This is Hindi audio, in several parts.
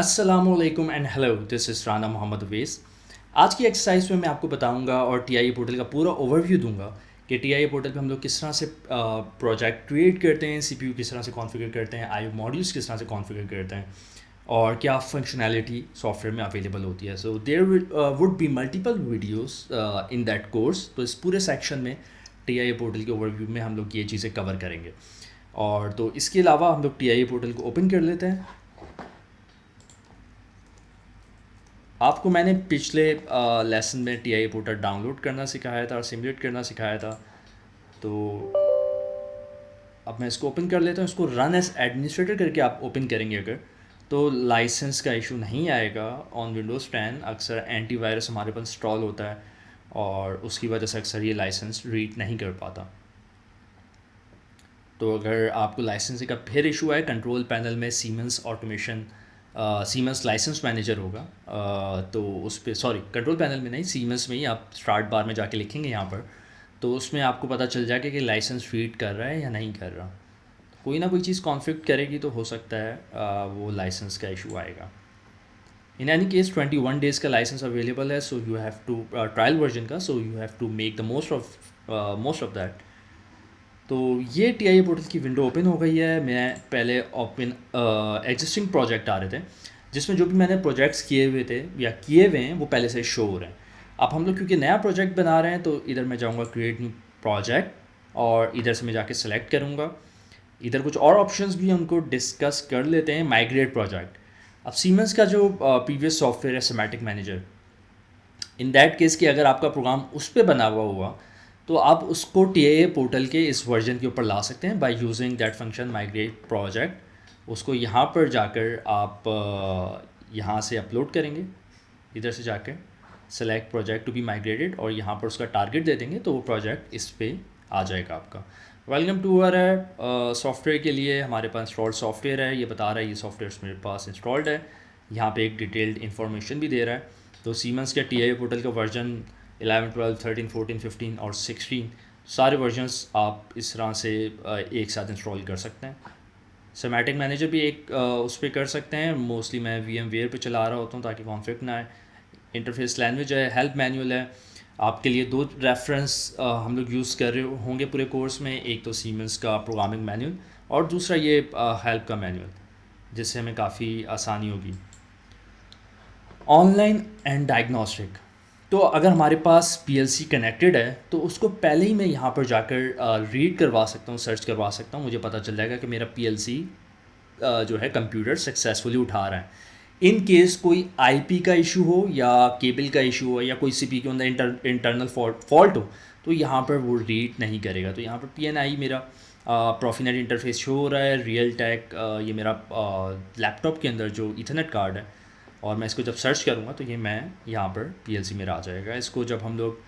अस्सलामुअलैकुम and hello, this is Rana Mohammad Awais. आज की एक्सरसाइज में मैं आपको बताऊंगा और टीआईए पोर्टल का पूरा ओवरव्यू दूंगा कि टीआईए पोर्टल पे हम लोग किस तरह से प्रोजेक्ट क्रिएट करते हैं, सीपीयू किस तरह से कॉन्फ़िगर करते हैं, आईओ मॉड्यूल्स किस तरह से कॉन्फ़िगर करते हैं और क्या फंक्शनैलिटी सॉफ्टवेयर में अवेलेबल होती है। So there would be multiple videos in that course. तो इस पूरे सेक्शन में टीआईए पोर्टल के ओवरव्यू में हम लोग ये चीज़ें कवर करेंगे। और तो इसके अलावा हम लोग टीआईए पोर्टल को ओपन कर लेते हैं। आपको मैंने पिछले लेसन में टीआई पोर्टल डाउनलोड करना सिखाया था और सिमुलेट करना सिखाया था। तो अब मैं इसको ओपन कर लेता हूँ। इसको रन एज एडमिनिस्ट्रेटर करके आप ओपन करेंगे अगर, तो लाइसेंस का इशू नहीं आएगा। ऑन विंडोज़ 10 अक्सर एंटीवायरस हमारे पास इंस्टॉल होता है और उसकी वजह से अक्सर ये लाइसेंस रीड नहीं कर पाता। तो अगर आपको लाइसेंसिंग का फिर इशू है, कंट्रोल पैनल में Siemens automation Siemens license manager होगा। तो उस पर, सॉरी, कंट्रोल पैनल में नहीं, सीमेंस में ही आप स्टार्ट बार में जाके लिखेंगे यहाँ पर, तो उसमें आपको पता चल जाएगा कि लाइसेंस रीड कर रहा है या नहीं कर रहा। कोई ना कोई चीज़ कॉन्फ्लिक्ट करेगी तो हो सकता है वो लाइसेंस का इशू आएगा। इन एनी केस 21 डेज़ का लाइसेंस अवेलेबल है, so you have to trial version का, so you have to make the most of that. तो ये टी आई पोर्टल की विंडो ओपन हो गई है। मैं पहले ओपन एग्जिस्टिंग प्रोजेक्ट आ रहे थे जिसमें जो भी मैंने प्रोजेक्ट्स किए हुए थे या किए हुए हैं वो पहले से शो हो रहे हैं। अब हम लोग क्योंकि नया प्रोजेक्ट बना रहे हैं तो इधर मैं जाऊँगा क्रिएट न्यू प्रोजेक्ट और इधर से मैं जाके सेलेक्ट करूँगा। इधर कुछ और ऑप्शंस भी उनको डिस्कस कर लेते हैं। माइग्रेट प्रोजेक्ट, अब सीमेंस का जो प्रीवियस सॉफ्टवेयर है semantic manager, in that case कि अगर आपका प्रोग्राम उस पर बना हुआ तो आप उसको टी ए पोर्टल के इस वर्जन के ऊपर ला सकते हैं by using that function migrate project. उसको यहाँ पर जाकर आप यहाँ से अपलोड करेंगे, इधर से जाकर select project to be migrated और यहाँ पर उसका टारगेट दे देंगे तो वो प्रोजेक्ट इस पर आ जाएगा आपका। वेलकम टू आवर सॉफ्टवेयर के लिए हमारे पास इंस्टॉल्ड सॉफ्टवेयर है। ये बता रहा है ये सॉफ्टवेयर मेरे पास इंस्टॉल्ड है। यहाँ पे एक डिटेल्ड इन्फॉर्मेशन भी दे रहा है। तो सीमेंस के टी आई पोर्टल का वर्जन 11, 12, 13, 14, 15 और 16 सारे वर्जन्स आप इस तरह से एक साथ इंस्टॉल कर सकते हैं। सिमेटिक मैनेजर भी एक उस पर कर सकते हैं। मोस्टली मैं VMware पे चला रहा होता हूँ ताकि कॉन्फ्लिक्ट ना आए। इंटरफेस लैंग्वेज है, हेल्प मैनुअल है। आपके लिए दो रेफरेंस हम लोग यूज़ कर रहे होंगे पूरे कोर्स में, एक तो सीमेंस का प्रोग्रामिंग मैनुअल और दूसरा ये हेल्प का मैनुअल, जिससे हमें काफ़ी आसानी होगी। ऑनलाइन एंड डायग्नोस्टिक, तो अगर हमारे पास PLC कनेक्टेड है तो उसको पहले ही मैं यहाँ पर जाकर रीड करवा सकता हूँ, सर्च करवा सकता हूँ। मुझे पता चल जाएगा कि मेरा PLC जो है कंप्यूटर सक्सेसफुली उठा रहा है। इन केस कोई IP का इशू हो या केबल का इशू हो या कोई CPU के अंदर इंटरनल फॉल्ट हो तो यहाँ पर वो रीड नहीं करेगा। तो यहाँ पर PNI मेरा प्रोफिनेट इंटरफेस शो हो रहा है। रियल टेक ये मेरा लैपटॉप के अंदर जो इथरनेट कार्ड है, और मैं इसको जब सर्च करूँगा तो ये मैं यहाँ पर PLC मेरा आ जाएगा। इसको जब हम लोग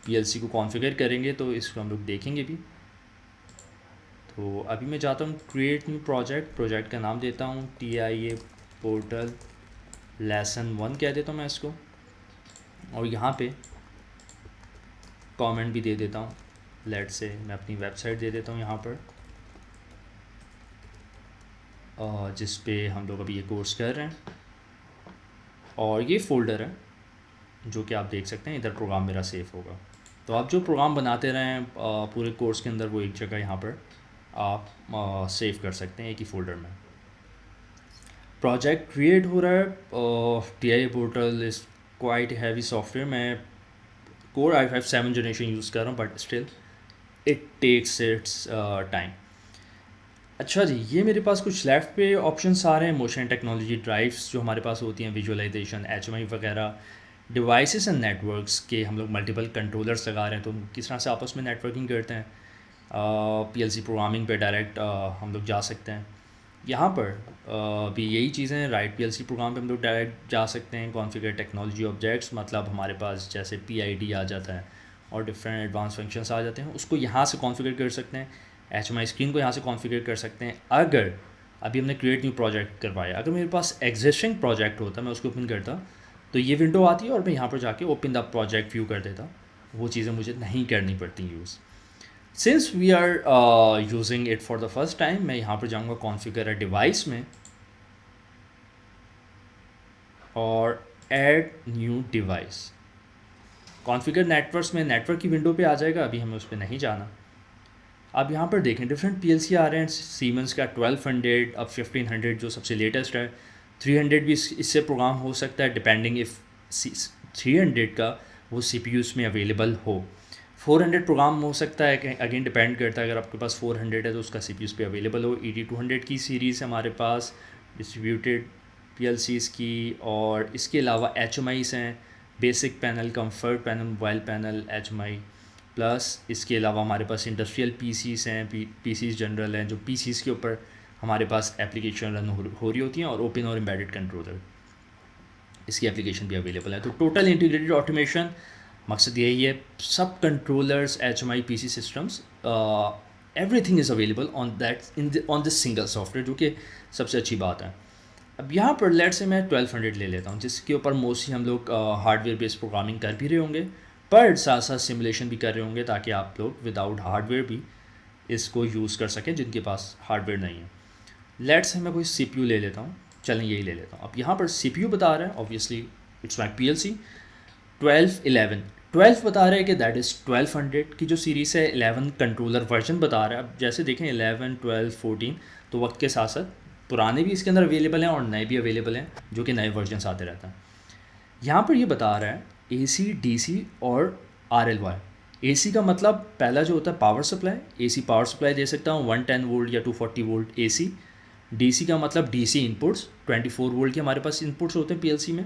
PLC को कॉन्फ़िगर करेंगे तो इसको हम लोग देखेंगे भी। तो अभी मैं जाता हूँ क्रिएट न्यू प्रोजेक्ट का नाम देता हूँ TIA पोर्टल लेसन 1 कह देता हूँ मैं इसको, और यहाँ पे कमेंट भी दे देता हूँ। लेट से मैं अपनी वेबसाइट दे देता हूँ यहाँ पर, जिस पे हम लोग अभी ये कोर्स कर रहे हैं। और ये फ़ोल्डर है जो कि आप देख सकते हैं, इधर प्रोग्राम मेरा सेव होगा। तो आप जो प्रोग्राम बनाते रहें पूरे कोर्स के अंदर वो एक जगह यहाँ पर आप सेव कर सकते हैं एक ही फ़ोल्डर में। प्रोजेक्ट क्रिएट हो रहा है। TIA portal is quite heavy software. मैं कोर i5 7 जनरेशन यूज़ कर रहा हूँ but still it takes its time. अच्छा जी, ये मेरे पास कुछ लेफ़्ट पे ऑप्शंस आ रहे हैं। मोशन टेक्नोलॉजी ड्राइव्स जो हमारे पास होती हैं, विजुअलाइजेशन, HMI वगैरह, डिवाइसेस एंड नेटवर्क्स के हम लोग मल्टीपल कंट्रोलर्स लगा रहे हैं तो किस तरह से आपस में नेटवर्किंग करते हैं। PLC प्रोग्रामिंग पे डायरेक्ट हम लोग जा सकते हैं। यहाँ पर भी यही चीज़ें, राइट PLC प्रोग्राम पे हम लोग डायरेक्ट जा सकते हैं। कॉन्फ़िगर टेक्नोलॉजी ऑब्जेक्ट्स, मतलब हमारे पास जैसे PID आ जाता है और डिफरेंट एडवांस फंक्शंस आ जाते हैं, उसको यहाँ से कॉन्फ़िगर कर सकते हैं। HMI स्क्रीन को यहाँ से कॉन्फ़िगर कर सकते हैं। अगर अभी हमने क्रिएट न्यू प्रोजेक्ट करवाया, अगर मेरे पास एग्जिस्टिंग प्रोजेक्ट होता मैं उसको ओपन करता तो ये विंडो आती है और मैं यहाँ पर जाके ओपन द प्रोजेक्ट व्यू कर देता। वो चीज़ें मुझे नहीं करनी पड़ती use. Since we are using it for the first time, मैं यहाँ पर जाऊँगा कॉन्फ़िगर अ डिवाइस में और add new device. Configure networks में नेटवर्क की विंडो पे आ जाएगा, अभी हमें उस पर नहीं जाना। अब यहाँ पर देखें डिफरेंट पीएलसी आ रहे हैं, सीमेंस का 1200, अब 1500 जो सबसे लेटेस्ट है, 300 भी इससे प्रोग्राम हो सकता है डिपेंडिंग इफ़ 300 का वो CPUs में अवेलेबल हो। 400 प्रोग्राम हो सकता है, अगेन डिपेंड करता है, अगर आपके पास 400 है तो उसका CPUs पे अवेलेबल हो। ET200 की सीरीज़ हमारे पास डिस्ट्रीब्यूटेड PLCs की, और इसके अलावा HMIs हैं, basic panel, comfort panel, mobile panel, HMI, plus इसके अलावा हमारे पास इंडस्ट्रियल PCs हैं, PCs जनरल हैं, जो PCs के ऊपर हमारे पास एप्लीकेशन रन हो रही होती हैं, और ओपन और एम्बेडेड कंट्रोलर, इसकी एप्लीकेशन भी अवेलेबल है। तो टोटल इंटीग्रेटेड ऑटोमेशन मकसद यही है, सब controllers, HMI, PC systems, everything is available on that on this single software, जो कि सबसे अच्छी बात है। अब यहाँ पर लेट से मैं 1200 ले लेता हूँ, जिसके ऊपर मोस्टली हम लोग हार्डवेयर बेस्ड प्रोग्रामिंग कर भी रहे होंगे, पर साथ साथ सिमुलेशन भी कर रहे होंगे, ताकि आप लोग विदाउट हार्डवेयर भी इसको यूज़ कर सकें जिनके पास हार्डवेयर नहीं है। लेट से मैं कोई CPU ले लेता हूँ, चलें यही ले लेता हूँ। अब यहाँ पर CPU बता रहा है, ऑब्वियसली इट्स माई PLC 12 बता रहा है कि दैट इज़ 1200 की जो सीरीज़ है। 11 कंट्रोलर वर्जन बता रहा है। अब जैसे देखें 11, 12, 14, तो वक्त के साथ साथ पुराने भी इसके अंदर अवेलेबल हैं और नए भी अवेलेबल हैं, जो कि नए वर्जन आते रहते हैं। यहाँ पर ये बता रहा है AC, DC और RLY। AC का मतलब पहला जो होता है power supply, AC power supply दे सकता हूँ 110 वोल्ट या 240 वोल्ट AC। DC का मतलब DC इनपुट्स, 24 वोल्ट के हमारे पास इनपुट्स होते हैं PLC में,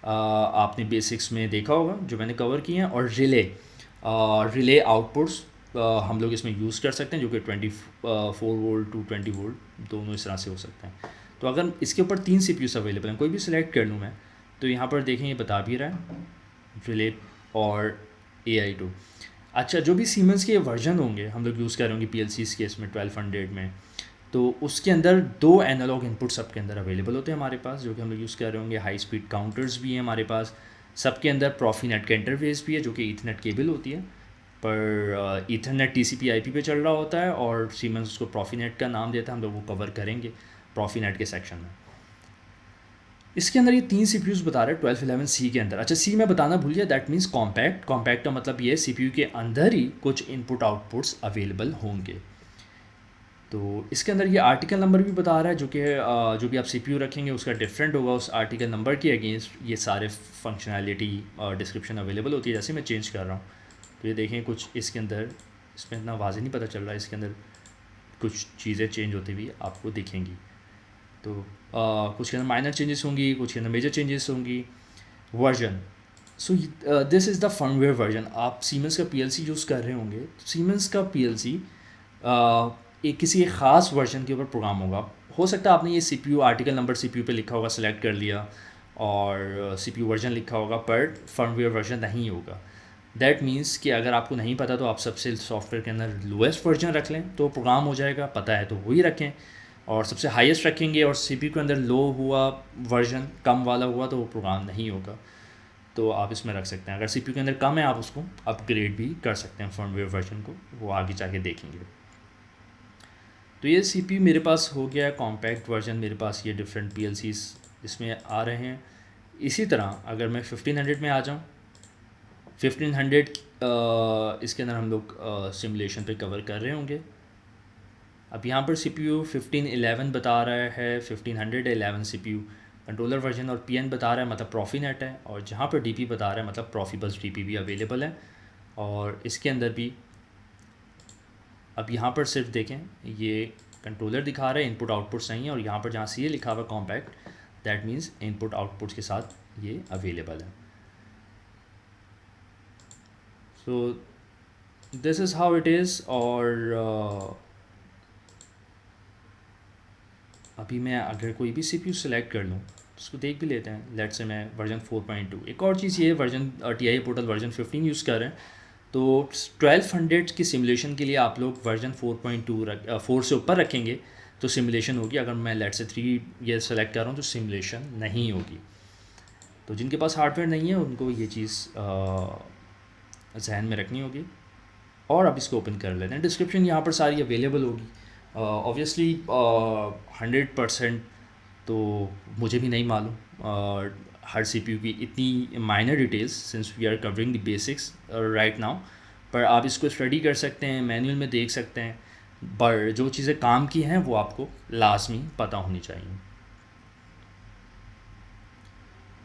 आपने बेसिक्स में देखा होगा जो मैंने कवर किए हैं। और रिले आउटपुट्स हम लोग इसमें यूज़ कर सकते हैं, जो कि 24 वोल्ट, 220 वोल्ट दोनों इस तरह से हो सकते हैं। तो अगर इसके ऊपर 3 CPUs अवेलेबल हैं, कोई भी सिलेक्ट कर लूँ मैं, तो यहाँ पर देखें ये बता भी रहा है रिले और AI2। अच्छा, जो भी सीमेंस के वर्जन होंगे हम लोग यूज़ कर रहे होंगे PLCs के इसमें 1200 में, तो उसके अंदर 2 एनालॉग इनपुट सबके अंदर अवेलेबल होते हैं हमारे पास, जो कि हम लोग यूज़ कर रहे होंगे। हाई स्पीड काउंटर्स भी हैं हमारे पास, सबके अंदर प्रॉफीनेट का इंटरफेस भी है, जो कि ईथरनेट केबल होती है, पर ईथरनेट TCP/IP पे चल रहा होता है, और सीमेंस उसको प्रॉफीनेट का नाम देता है। हम लोग वो कवर करेंगे प्रॉफीनेट के सेक्शन में। इसके अंदर ये 3 CPUs बता रहे हैं 1211C के अंदर। अच्छा, C मैं बताना भूल गया, दैट मीन्स कॉम्पैक्ट। कॉम्पैक्ट का मतलब ये CPU के अंदर ही कुछ इनपुट आउटपुट्स अवेलेबल होंगे। तो इसके अंदर ये आर्टिकल नंबर भी बता रहा है, जो भी आप CPU रखेंगे उसका डिफरेंट होगा उस आर्टिकल नंबर के अगेंस्ट। ये सारे फंक्शनैलिटी और डिस्क्रिप्शन अवेलेबल होती है। जैसे मैं चेंज कर रहा हूँ, तो ये देखें कुछ इसके अंदर, इसमें इतना वाज़ेह नहीं पता चल रहा है, इसके अंदर कुछ चीज़ें चेंज होती हुई आपको दिखेंगी। तो कुछ के अंदर माइनर चेंजेस होंगी, कुछ के अंदर मेजर चेंजेस होंगी। Version, so this is the firmware version. आप सीमेंस का PLC यूज़ कर रहे होंगे, सीमेंस का PLC एक किसी एक ख़ास वर्जन के ऊपर प्रोग्राम होगा। हो सकता है आपने ये CPU आर्टिकल नंबर CPU पे लिखा होगा, सेलेक्ट कर लिया, और CPU वर्जन लिखा होगा, पर फर्मवेयर वर्जन नहीं होगा। दैट मीन्स कि अगर आपको नहीं पता तो आप सबसे सॉफ्टवेयर के अंदर लोएस्ट वर्जन रख लें तो प्रोग्राम हो जाएगा, पता है तो वही रखें, और सबसे हाईएस्ट रखेंगे और CPU के अंदर लो हुआ वर्जन, कम वाला हुआ, तो वो प्रोग्राम नहीं होगा। तो आप इसमें रख सकते हैं। अगर CPU के अंदर कम है, आप उसको अपग्रेड भी कर सकते हैं फर्मवेयर वर्जन को, वो आगे जाके देखेंगे। तो ये CPU मेरे पास हो गया है कॉम्पैक्ट वर्जन। मेरे पास ये डिफरेंट PLCs इसमें आ रहे हैं। इसी तरह अगर मैं 1500 में आ जाऊँ, 1500 इसके अंदर हम लोग सिमुलेशन पे कवर कर रहे होंगे। अब यहाँ पर CPU 1511 बता रहा है, 1500 11 CPU कंट्रोलर वर्जन, और PN बता रहा है मतलब प्रॉफीनेट है, और जहाँ पर DP बता रहा है मतलब प्रॉफीबस DP भी अवेलेबल है। और इसके अंदर भी अब यहाँ पर सिर्फ देखें, ये कंट्रोलर दिखा रहा है, इनपुट आउटपुट सही है, और यहाँ पर जहाँ CA लिखा हुआ compact, that means input outputs के साथ ये अवेलेबल है। So this is how it is. और अभी मैं अगर कोई भी CPU सेलेक्ट कर लूँ, उसको देख भी लेते हैं। लेट से मैं वर्जन 4.2, एक और चीज़ ये version TI portal version 15 use कर रहे हैं, तो 1200 की सिमुलेशन के लिए आप लोग वर्जन 4.2 4 से ऊपर रखेंगे तो सिमुलेशन होगी। अगर मैं लेट से 3 ये सेलेक्ट कर रहा हूँ तो सिमुलेशन नहीं होगी। तो जिनके पास हार्डवेयर नहीं है उनको ये चीज़ जहन में रखनी होगी। और अब इसको ओपन कर लेते हैं। डिस्क्रिप्शन यहाँ पर सारी अवेलेबल होगी। ऑब्वियसली 100% तो मुझे भी नहीं मालूम, हर सीपीयू की इतनी minor details, since we are covering the basics right now, पर आप इसको स्टडी कर सकते हैं, मैनुअल में देख सकते हैं, पर जो चीज़ें काम की हैं वो आपको लाजमी पता होनी चाहिए।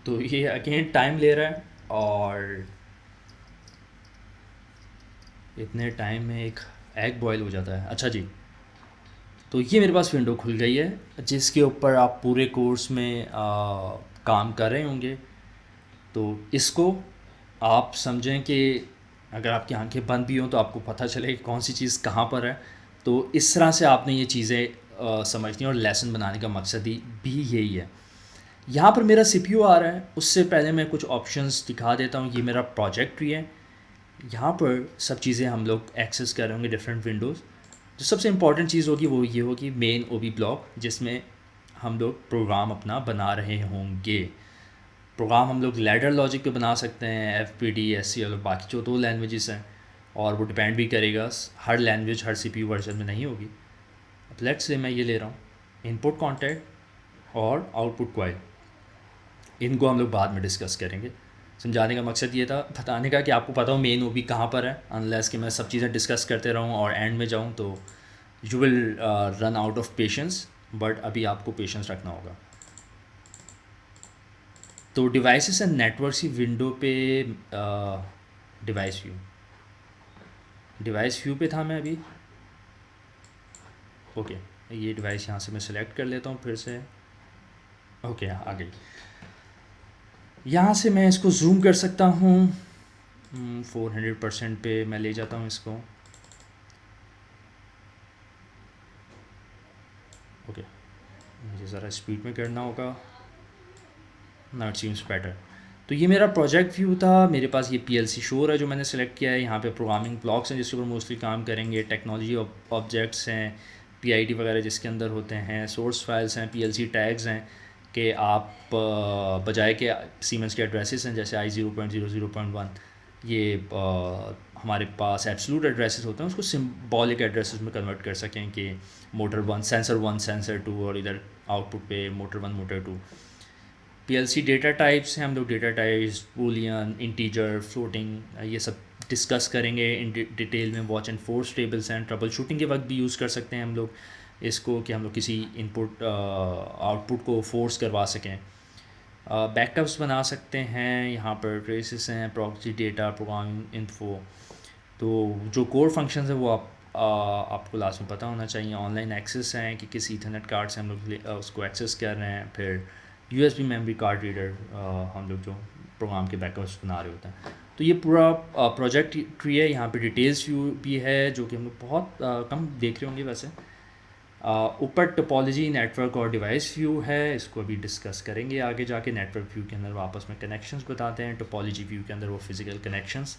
तो ये अगेन टाइम ले रहा है, और इतने टाइम में एक एग बॉयल हो जाता है। अच्छा जी, तो ये मेरे पास विंडो खुल गई है जिसके ऊपर आप पूरे कोर्स में काम कर रहे होंगे। तो इसको आप समझें कि अगर आपकी आंखें बंद भी हों तो आपको पता चले कि कौन सी चीज़ कहाँ पर है। तो इस तरह से आपने ये चीज़ें समझनी है, और लेसन बनाने का मकसद ही भी यही है। यहाँ पर मेरा सीपीयू आ रहा है, उससे पहले मैं कुछ ऑप्शंस दिखा देता हूँ। ये मेरा प्रोजेक्ट ट्री है, यहाँ पर सब चीज़ें हम लोग एक्सेस कर रहे होंगे, डिफरेंट विंडोज़। जो सबसे इम्पॉर्टेंट चीज़ होगी वो ये होगी मेन ओबी ब्लॉक, जिसमें हम लोग प्रोग्राम अपना बना रहे होंगे। प्रोग्राम हम लोग लैडर लॉजिक पे बना सकते हैं, FPD, SCL और बाकी जो 2 लैंग्वेजेस हैं, और वो डिपेंड भी करेगा, हर लैंग्वेज हर CPU वर्जन में नहीं होगी। अब लेट्स से मैं ये ले रहा हूँ इनपुट कॉन्टेक्ट और आउटपुट क्वाइल, इनको हम लोग बाद में डिस्कस करेंगे। समझाने का मकसद ये था, बताने का कि आपको पता हो मेन ओबी कहाँ पर है, अनलेस कि मैं सब चीज़ें डिस्कस करते रहूँ और एंड में जाऊँ तो you will run out of patience, but अभी आपको पेशेंस रखना होगा। तो डिवाइसेस एंड नेटवर्क्स की विंडो पे डिवाइस व्यू पे था मैं अभी। ओके, ये डिवाइस यहाँ से मैं सिलेक्ट कर लेता हूँ फिर से। ओके, आ गई। यहाँ से मैं इसको जूम कर सकता हूँ, 400% पे मैं ले जाता हूँ इसको। ओके, मुझे ज़रा स्पीड में करना होगा। Now it seems better. तो ये मेरा प्रोजेक्ट व्यू था, मेरे पास ये PLC शोर है जो मैंने सेलेक्ट किया है। यहाँ पे प्रोग्रामिंग ब्लॉक्स हैं जिसके ऊपर मोस्टली काम करेंगे, टेक्नोलॉजी ऑब्जेक्ट्स हैं, PID वगैरह जिसके अंदर होते हैं, सोर्स फाइल्स हैं, PLC टैग्स हैं कि आप बजाय के सीमेंस के एड्रेसेस हैं जैसे I0.0.0.1, ये हमारे पास एब्सोल्यूट एड्रेसेस होते हैं, उसको सिम्बॉलिक एड्रेसेस में कन्वर्ट कर सकें कि मोटर 1 सेंसर 2, और इधर आउटपुट पे motor 1 motor 2। PLC data types हैं, हम लोग data types Boolean, integer, floating, ये सब डिस्कस करेंगे इन डिटेल में। वॉच एंड फोर्स टेबल्स हैं, ट्रबल शूटिंग के वक्त भी यूज़ कर सकते हैं हम लोग इसको, कि हम लोग किसी इनपुट आउटपुट को फोर्स करवा सकें। बैकअप्स बना सकते हैं, यहाँ पर ट्रेसेस हैं, प्रॉक्सी डेटा, प्रोग्राम इन्फो। तो जो कोर फंक्शंस है वो आपको लास्ट में पता होना चाहिए। ऑनलाइन एक्सेस हैं कि किस ईथरनेट कार्ड से हम लोग उसको एक्सेस कर रहे हैं। फिर USB मेमोरी कार्ड रीडर, हम लोग जो प्रोग्राम के बैकअप्स बना रहे होते हैं। तो ये पूरा प्रोजेक्ट ट्री है। यहाँ पे डिटेल्स व्यू भी है जो कि हम लोग बहुत कम देख रहे होंगे वैसे। ऊपर टोपोलॉजी, नेटवर्क और डिवाइस व्यू है, इसको अभी डिस्कस करेंगे आगे जाके। नेटवर्क व्यू के अंदर वो आपस में कनेक्शंस बताते हैं, टोपोलॉजी व्यू के अंदर वो फिज़िकल कनेक्शंस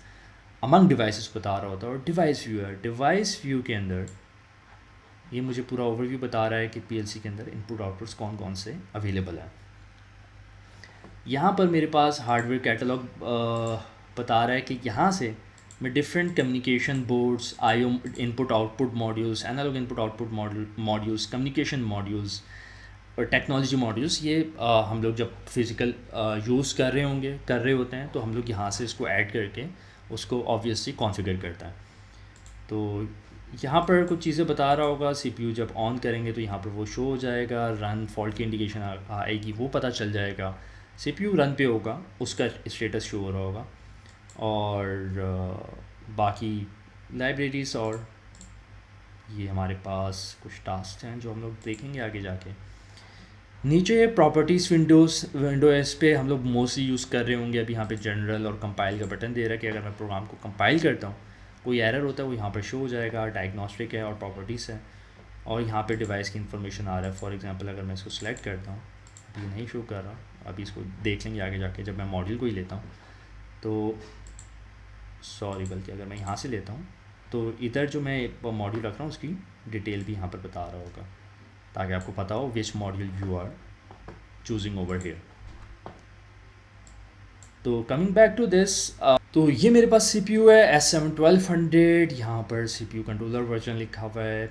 अमंग डिवाइसेस बता रहा होता है। और डिवाइस व्यू है, डिवाइस व्यू के अंदर ये मुझे पूरा ओवरव्यू बता रहा है कि PLC के अंदर इनपुट आउटपुट्स कौन कौन से अवेलेबल हैं। यहाँ पर मेरे पास हार्डवेयर कैटलॉग बता रहा है कि यहाँ से मैं different communication boards, IO input output modules, analog input output modules, communication modules और टेक्नोलॉजी मॉड्यूल्स, ये हम लोग जब फिज़िकल यूज़ कर रहे होते हैं तो हम लोग यहाँ से इसको ऐड करके उसको ऑब्वियसली कॉन्फ़िगर करता है। तो यहाँ पर कुछ चीज़ें बता रहा होगा, CPU जब ऑन करेंगे तो यहाँ पर वो शो हो जाएगा, रन फॉल्ट की इंडिकेशन आएगी, वो पता चल जाएगा। CPU रन पे होगा, उसका स्टेटस शो हो रहा होगा। और बाकी लाइब्रेरीज और ये हमारे पास कुछ टास्क हैं जो हम लोग देखेंगे आगे जाके। नीचे प्रॉपर्टीज़ विंडोज़ पे हम लोग मोस्टली यूज़ कर रहे होंगे। अभी यहाँ पे जनरल और कंपाइल का बटन दे रहा है कि अगर मैं प्रोग्राम को कंपाइल करता हूँ कोई एरर होता है वो यहाँ पर शो हो जाएगा। डायग्नोस्टिक है और प्रॉपर्टीज़ है, और यहाँ पे डिवाइस की इन्फॉर्मेशन आ रहा है। फॉर एग्जांपल अगर मैं इसको सेलेक्ट करता हूँ, अभी नहीं शो कर रहा, अभी इसको देख लेंगे आगे जाके जब मैं मॉड्यूल को ही लेता हूँ तो। सॉरी, बल्कि अगर मैं यहाँ से लेता हूँ तो इधर जो मैं मॉड्यूल रख रहा हूँ उसकी डिटेल भी यहाँ पर बता रहा होगा, ताकि आपको पता हो which module you are choosing over here. तो कमिंग बैक टू दिस, तो ये मेरे पास CPU है S7-1200। यहाँ पर CPU कंट्रोलर वर्जन लिखा हुआ है,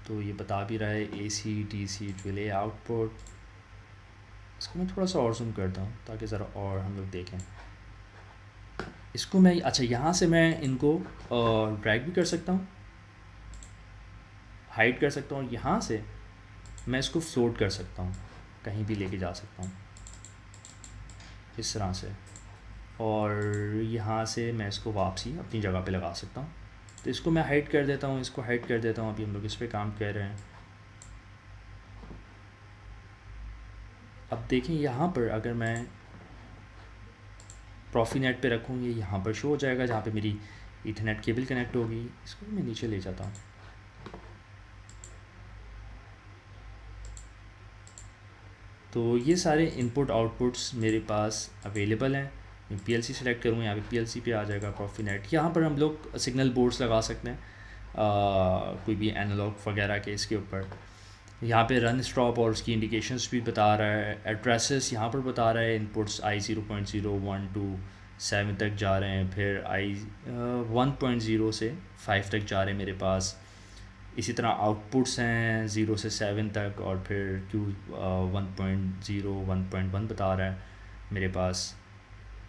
तो ये बता भी रहा है AC DC डिले आउटपुट। इसको मैं थोड़ा सा और जूम करता हूँ ताकि ज़रा और हम लोग देखें। इसको मैं अच्छा यहाँ से मैं इनको ड्रैग भी कर सकता हूँ, हाइड कर सकता हूँ। यहाँ से मैं इसको फ्लोट कर सकता हूँ, कहीं भी लेके जा सकता हूँ इस तरह से, और यहाँ से मैं इसको वापसी अपनी जगह पे लगा सकता हूँ। तो इसको मैं हाइड कर देता हूँ, इसको हाइड कर देता हूँ। अभी हम लोग इस पर काम कर रहे हैं। अब देखें यहाँ पर अगर मैं प्रॉफीनेट पे रखूँ, ये यहाँ पर शो हो जाएगा जहाँ पे मेरी ईथरनेट केबल कनेक्ट होगी। इसको मैं नीचे ले जाता हूँ। तो ये सारे इनपुट आउटपुट्स मेरे पास अवेलेबल हैं। मैं पीएलसी सेलेक्ट करूँ, यहाँ पे पीएलसी पे आ जाएगा प्रॉफीनेट। यहाँ पर हम लोग सिग्नल बोर्ड्स लगा सकते हैं, कोई भी एनालॉग वगैरह के इसके ऊपर। यहाँ पे रन स्टॉप और उसकी इंडिकेशंस भी बता रहा है। एड्रेसेस यहाँ पर बता रहा है, इनपुट्स i0.0 1 to 7 तक जा रहे हैं, फिर i1.0 से 5 तक जा रहे हैं मेरे पास। इसी तरह आउटपुट्स हैं 0 से 7 तक, और फिर Q 1.0 1.1 बता रहा है मेरे पास।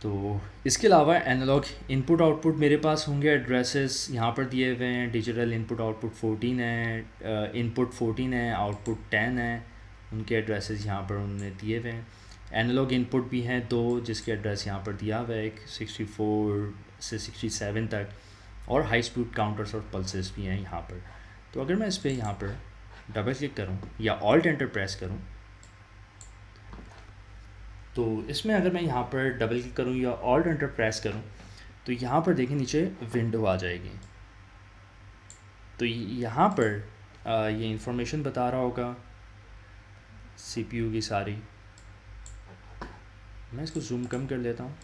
तो इसके अलावा एनालॉग इनपुट आउटपुट मेरे पास होंगे। एड्रेसेस यहाँ पर दिए हुए हैं। डिजिटल इनपुट आउटपुट 14 है, इनपुट 14 है, आउटपुट 10 है। उनके एड्रेसेस यहाँ पर उन्होंने दिए हुए हैं। एनालॉग इनपुट भी हैं 2, जिसके एड्रेस यहाँ पर दिया हुआ है, एक 64 से 67 तक, और हाई स्पीड काउंटर्स और पल्सेस भी हैं यहाँ पर। तो अगर मैं इस पर यहाँ पर डबल क्लिक करूँ या ऑल्ट एंटर प्रेस करूँ, तो इसमें अगर मैं यहाँ पर डबल क्लिक करूँ या ऑल्ट एंटर प्रेस करूँ, तो यहाँ पर देखिए नीचे विंडो आ जाएगी। तो यहाँ पर ये इंफॉर्मेशन बता रहा होगा सीपीयू की सारी। मैं इसको जूम कम कर लेता हूँ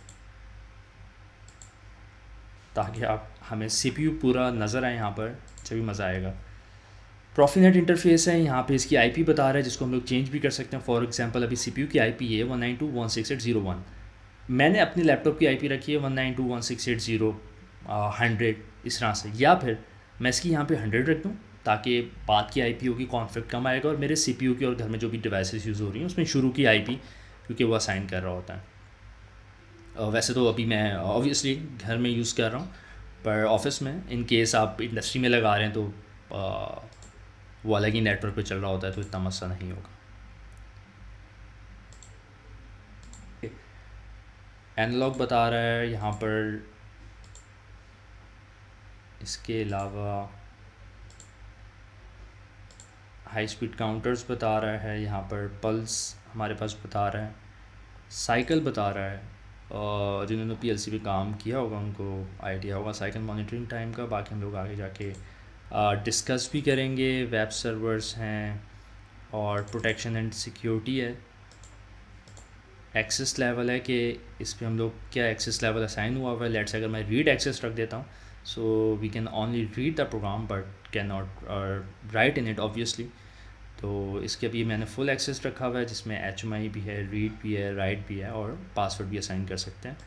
ताकि आप हमें सीपीयू पूरा नज़र आए यहाँ पर, जब भी मज़ा आएगा। प्रॉफीनेट इंटरफेस है, यहाँ पे इसकी आईपी बता रहा है, जिसको हम लोग चेंज भी कर सकते हैं। फॉर एग्जांपल अभी सीपीयू की आईपी है 192.168.0.1। मैंने अपने लैपटॉप की आईपी रखी है 192.168.0.100 इस तरह से, या फिर मैं इसकी यहाँ पे 100 रख दूँ ताकि बाद की आईपी की कॉन्फ्लिक्ट कम आएगा, और मेरे सीपीयू की और घर में जो भी डिवाइसेस यूज़ हो रही हैं उसमें शुरू की आईपी क्योंकि वो असाइन कर रहा होता है। वैसे तो अभी मैं ऑब्वियसली घर में यूज़ कर रहा हूँ, पर ऑफिस में इन केस आप इंडस्ट्री में लगा रहे हैं तो वो अलग ही नेटवर्क पे चल रहा होता है, तो इतना मसला नहीं होगा। एनालॉग बता रहा है यहाँ पर। इसके अलावा हाई स्पीड काउंटर्स बता रहा है यहाँ पर। पल्स हमारे पास बता रहा है। साइकिल बता रहा है, जिन्होंने पीएलसी पे काम किया होगा उनको आइडिया होगा साइकिल मॉनिटरिंग टाइम का। बाकी हम लोग आगे जाके डिस्कस भी करेंगे। वेब सर्वर्स हैं और प्रोटेक्शन एंड सिक्योरिटी है। एक्सेस लेवल है कि इस पे हम लोग क्या एक्सेस लेवल असाइन हुआ हुआ है। लेट्स अगर मैं रीड एक्सेस रख देता हूँ, so we can only read the program but can not write in it obviously. तो इसके अभी मैंने फुल एक्सेस रखा हुआ है, जिसमें HMI भी है, रीड भी है, राइट भी है, और पासवर्ड भी असाइन कर सकते हैं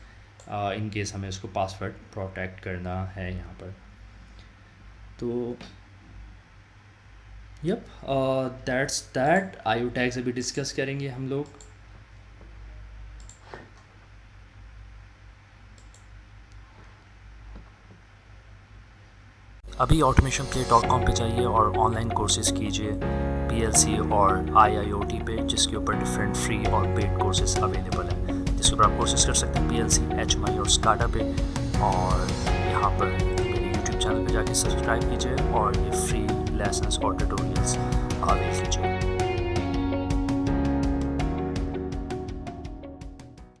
इन केस हमें उसको पासवर्ड प्रोटेक्ट करना है यहाँ पर। तो yup that's that. IO tags अभी डिस्कस करेंगे हम लोग। अभी automationplay.com पे जाइए और ऑनलाइन कोर्सेज़ कीजिए PLC और IIoT पे, जिसके ऊपर डिफरेंट फ्री और पेड कोर्सेज़ अवेलेबल हैं, जिसके ऊपर आप कोर्सेज़ कर सकते हैं PLC, HMI और SCADA पे। और यहाँ पर मेरे YouTube चैनल पे जाके सब्सक्राइब कीजिए और ये फ्री लेसन्स और ट्यूटोरियल्स